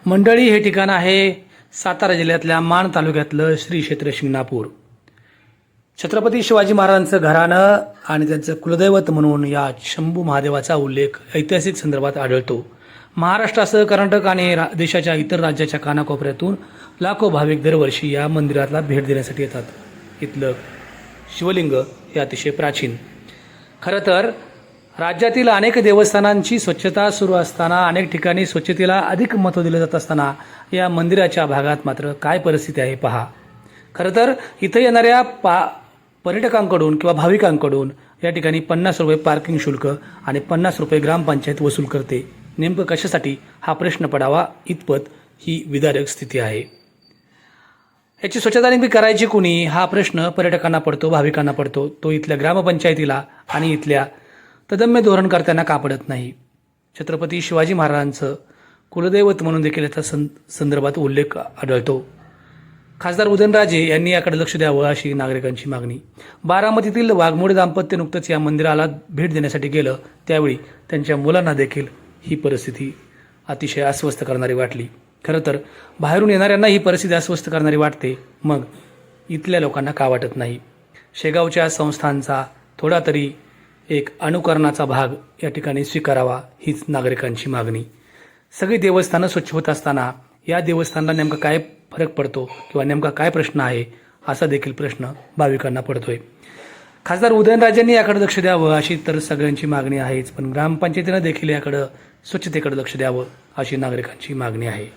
मंडळी हे ठिकाण आहे सातारा जिल्ह्यातल्या माण तालुक्यातलं श्री क्षेत्र शिंगणापूर. छत्रपती शिवाजी महाराजांचं घराणं आणि त्यांचं कुलदैवत म्हणून या शंभू महादेवाचा उल्लेख ऐतिहासिक संदर्भात आढळतो. महाराष्ट्रासह कर्नाटक आणि देशाच्या इतर राज्याच्या कानाकोपऱ्यातून लाखो भाविक दरवर्षी या मंदिराला भेट देण्यासाठी येतात. इथलं शिवलिंग हे अतिशय प्राचीन. खरं तर राज्यातील अनेक देवस्थानांची स्वच्छता सुरू असताना, अनेक ठिकाणी स्वच्छतेला अधिक महत्त्व दिलं जात असताना या मंदिराच्या भागात मात्र काय परिस्थिती आहे पहा. खरं तर इथं येणाऱ्या पर्यटकांकडून किंवा भाविकांकडून या ठिकाणी 50 रुपये पार्किंग शुल्क आणि 50 रुपये ग्रामपंचायत वसूल करते. नेमकं कशासाठी हा प्रश्न पडावा इतपत ही विदारक स्थिती आहे. याची स्वच्छता नेमकी करायची कुणी हा प्रश्न पर्यटकांना पडतो, भाविकांना पडतो. तो इथल्या ग्रामपंचायतीला आणि इथल्या तदम्य धोरणकर्त्यांना का पडत नाही. छत्रपती शिवाजी महाराजांचं कुलदैवत म्हणून देखील याचा संदर्भात उल्लेख आढळतो. खासदार उदयनराजे यांनी याकडे लक्ष द्यावं अशी नागरिकांची मागणी. बारामतीतील वाघमोडे दाम्पत्य नुकतंच या मंदिराला भेट देण्यासाठी गेलं त्यावेळी त्यांच्या मुलांना देखील ही परिस्थिती अतिशय अस्वस्थ करणारी वाटली. खरं तर बाहेरून येणाऱ्यांना ही परिस्थिती अस्वस्थ करणारी वाटते, मग इथल्या लोकांना का वाटत नाही. शेगावच्या संस्थांचा थोडा तरी एक अनुकरणाचा भाग या ठिकाणी स्वीकारावा हीच नागरिकांची मागणी. सगळी देवस्थानं स्वच्छ होत असताना या देवस्थानाला नेमका काय फरक पडतो किंवा नेमका काय प्रश्न आहे असा देखील प्रश्न भाविकांना पडतोय. खासदार उदयनराजेंनी याकडे लक्ष द्यावं अशी तर सगळ्यांची मागणी आहेच, पण ग्रामपंचायतीनं देखील याकडं स्वच्छतेकडे लक्ष द्यावं अशी नागरिकांची मागणी आहे.